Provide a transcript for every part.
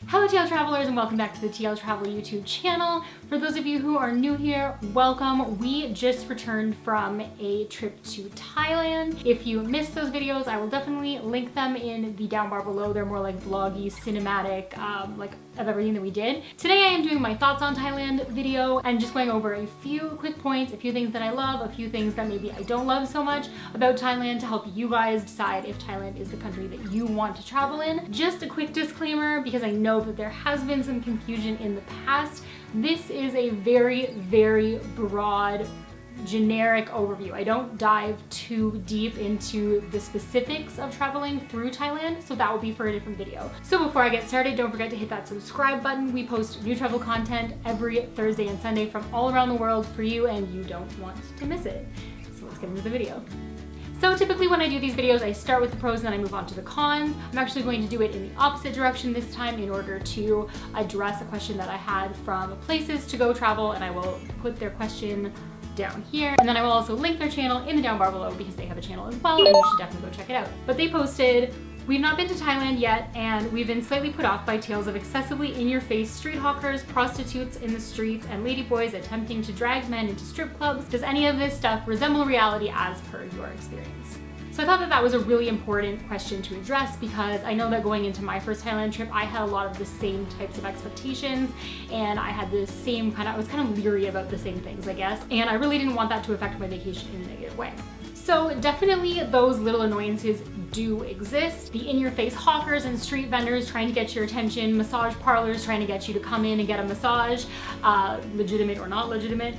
Hello TL Travelers and welcome back to the TL Travel YouTube channel. For those of you who are new here, welcome. We just returned from a trip to Thailand. If you missed those videos, I will definitely link them in the down bar below. They're more like vloggy, cinematic, like of everything that we did. Today I am doing my thoughts on Thailand video and just going over a few quick points, a few things that I love, a few things that maybe I don't love so much about Thailand to help you guys decide if Thailand is the country that you want to travel in. Just a quick disclaimer, because I know that there has been some confusion in the past. This is a very, very broad, generic overview. I don't dive too deep into the specifics of traveling through Thailand, so that will be for a different video. So before I get started, don't forget to hit that subscribe button. We post new travel content every Thursday and Sunday from all around the world for you, and you don't want to miss it. So let's get into the video. So typically when I do these videos, I start with the pros and then I move on to the cons. I'm actually going to do it in the opposite direction this time in order to address a question that I had from places to go travel, and I will put their question down here. And then I will also link their channel in the down bar below because they have a channel as well and you should definitely go check it out. But they posted, "We've not been to Thailand yet and we've been slightly put off by tales of excessively in-your-face street hawkers, prostitutes in the streets, and ladyboys attempting to drag men into strip clubs. Does any of this stuff resemble reality as per your experience?" So I thought that that was a really important question to address because I know that going into my first Thailand trip, I had a lot of the same types of expectations and I had the same I was kind of leery about the same things, I guess. And I really didn't want that to affect my vacation in a negative way. So definitely those little annoyances do exist. The in-your-face hawkers and street vendors trying to get your attention, massage parlors trying to get you to come in and get a massage, legitimate or not legitimate,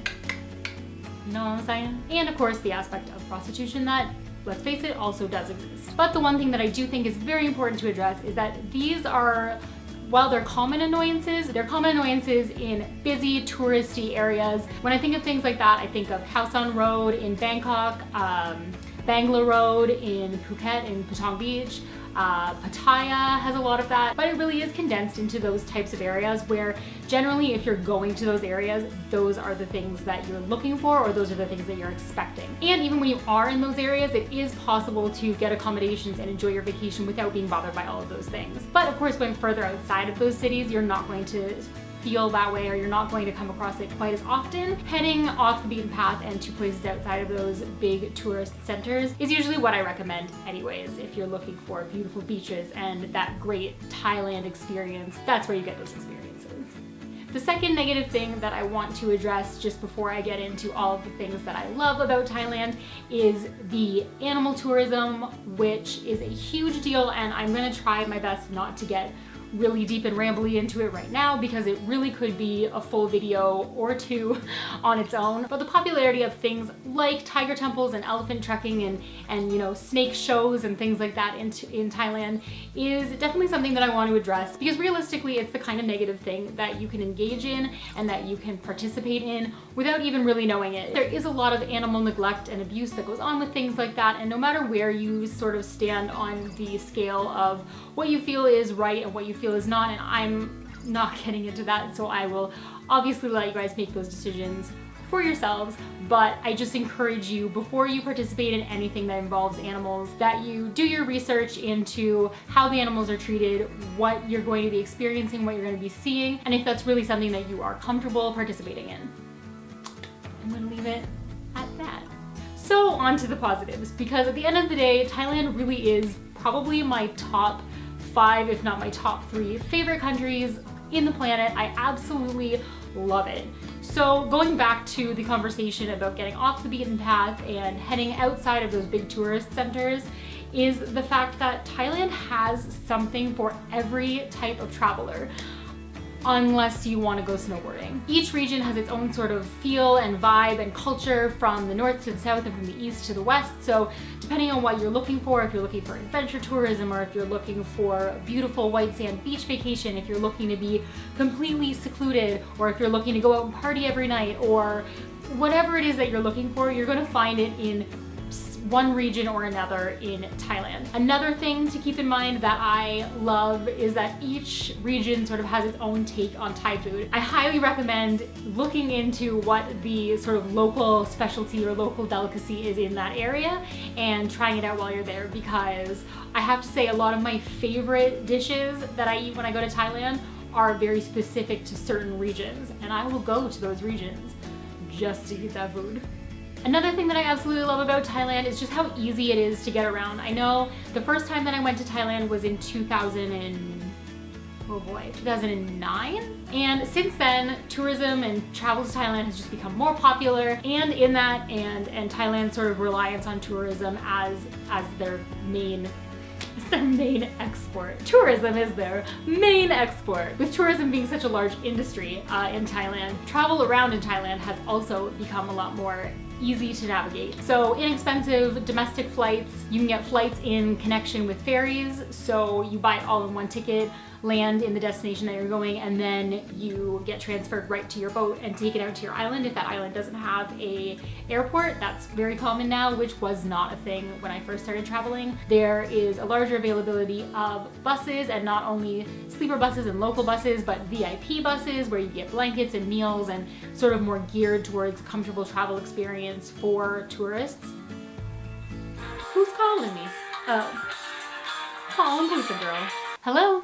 you know what I'm saying? And of course the aspect of prostitution that, let's face it, also does exist. But the one thing that I do think is very important to address is that these are, while they're common annoyances, they're common annoyances in busy touristy areas. When I think of things like that, I think of Khao San Road in Bangkok, Bangla Road in Phuket, in Patong Beach. Pattaya has a lot of that, but it really is condensed into those types of areas where generally if you're going to those areas, those are the things that you're looking for or those are the things that you're expecting. And even when you are in those areas, it is possible to get accommodations and enjoy your vacation without being bothered by all of those things. But of course, going further outside of those cities, you're not going to feel that way, or you're not going to come across it quite as often. Heading off the beaten path and to places outside of those big tourist centers is usually what I recommend anyways. If you're looking for beautiful beaches and that great Thailand experience, that's where you get those experiences. The second negative thing that I want to address just before I get into all of the things that I love about Thailand is the animal tourism, which is a huge deal, and I'm gonna try my best not to get really deep and rambly into it right now because it really could be a full video or two on its own. But the popularity of things like tiger temples and elephant trekking and you know, snake shows and things like that in Thailand is definitely something that I want to address because realistically it's the kind of negative thing that you can engage in and that you can participate in without even really knowing it. There is a lot of animal neglect and abuse that goes on with things like that, and no matter where you sort of stand on the scale of what you feel is right and what you feel is not, and I'm not getting into that, so I will obviously let you guys make those decisions for yourselves, but I just encourage you, before you participate in anything that involves animals, that you do your research into how the animals are treated, what you're going to be experiencing, what you're going to be seeing, and if that's really something that you are comfortable participating in. I'm going to leave it at that. So on to the positives, because at the end of the day, Thailand really is probably my top 5, if not my top 3 favorite countries in the planet. I absolutely love it. So going back to the conversation about getting off the beaten path and heading outside of those big tourist centers is the fact that Thailand has something for every type of traveler, unless you want to go snowboarding. Each region has its own sort of feel and vibe and culture, from the north to the south and from the east to the west. So depending on what you're looking for, if you're looking for adventure tourism, or if you're looking for a beautiful white sand beach vacation, if you're looking to be completely secluded, or if you're looking to go out and party every night, or whatever it is that you're looking for, you're going to find it in one region or another in Thailand. Another thing to keep in mind that I love is that each region sort of has its own take on Thai food. I highly recommend looking into what the sort of local specialty or local delicacy is in that area and trying it out while you're there, because I have to say a lot of my favorite dishes that I eat when I go to Thailand are very specific to certain regions, and I will go to those regions just to eat that food. Another thing that I absolutely love about Thailand is just how easy it is to get around. I know the first time that I went to Thailand was in 2009, and since then tourism and travel to Thailand has just become more popular, and in that and Thailand's sort of reliance on tourism as their main export. Tourism is their main export. With tourism being such a large industry in Thailand, travel around in Thailand has also become a lot more easy to navigate. So inexpensive domestic flights, you can get flights in connection with ferries, so you buy it all in one ticket, land in the destination that you're going, and then you get transferred right to your boat and take it out to your island if that island doesn't have a airport. That's very common now, which was not a thing when I first started traveling. There is a larger availability of buses, and not only sleeper buses and local buses, but VIP buses where you get blankets and meals and sort of more geared towards comfortable travel experience for tourists. Who's calling me? Oh, Olympus girl. Hello?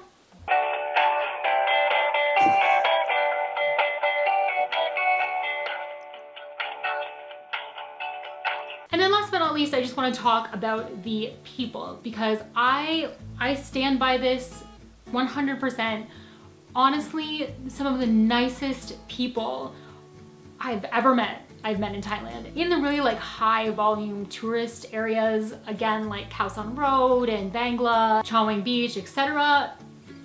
And then last but not least, I just want to talk about the people, because I stand by this 100%. Honestly, some of the nicest people I've ever met, I've met in Thailand. In the really like high volume tourist areas, again like Khao San Road and Bangla, Chaweng Beach, etc.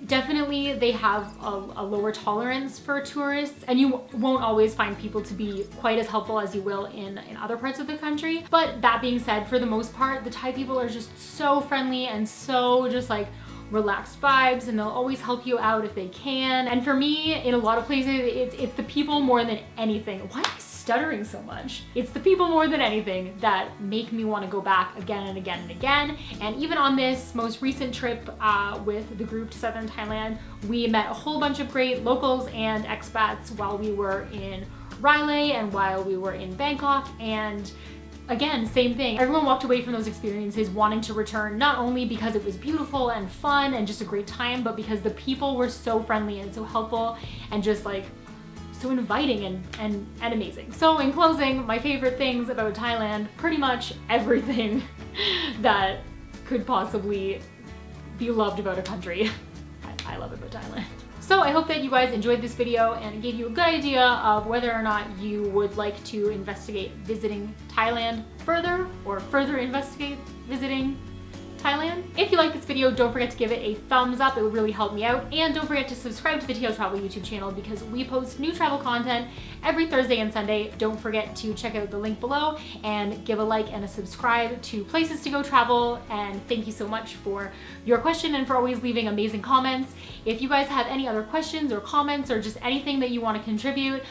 Definitely they have a lower tolerance for tourists, and you won't always find people to be quite as helpful as you will in other parts of the country. But that being said, for the most part, the Thai people are just so friendly and so just like relaxed vibes, and they'll always help you out if they can. And for me, in a lot of places, it's the people more than anything. Why am I stuttering so much? It's the people more than anything that make me want to go back again and again and again. And even on this most recent trip with the group to southern Thailand, we met a whole bunch of great locals and expats while we were in Railay and while we were in Bangkok, and again, same thing. Everyone walked away from those experiences wanting to return, not only because it was beautiful and fun and just a great time, but because the people were so friendly and so helpful and just like so inviting and amazing. So in closing, my favorite things about Thailand, pretty much everything that could possibly be loved about a country. I love it about Thailand. So I hope that you guys enjoyed this video and it gave you a good idea of whether or not you would like to investigate visiting Thailand further, or further investigate visiting Thailand. If you like this video, don't forget to give it a thumbs up. It would really help me out. And don't forget to subscribe to the TL Travel YouTube channel, because we post new travel content every Thursday and Sunday. Don't forget to check out the link below and give a like and a subscribe to Places to Go Travel. And thank you so much for your question and for always leaving amazing comments. If you guys have any other questions or comments or just anything that you want to contribute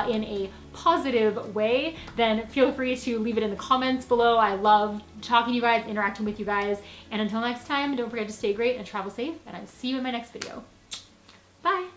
in a positive way, then feel free to leave it in the comments below. I love talking to you guys, interacting with you guys. And until next time, don't forget to stay great and travel safe, and I'll see you in my next video. Bye!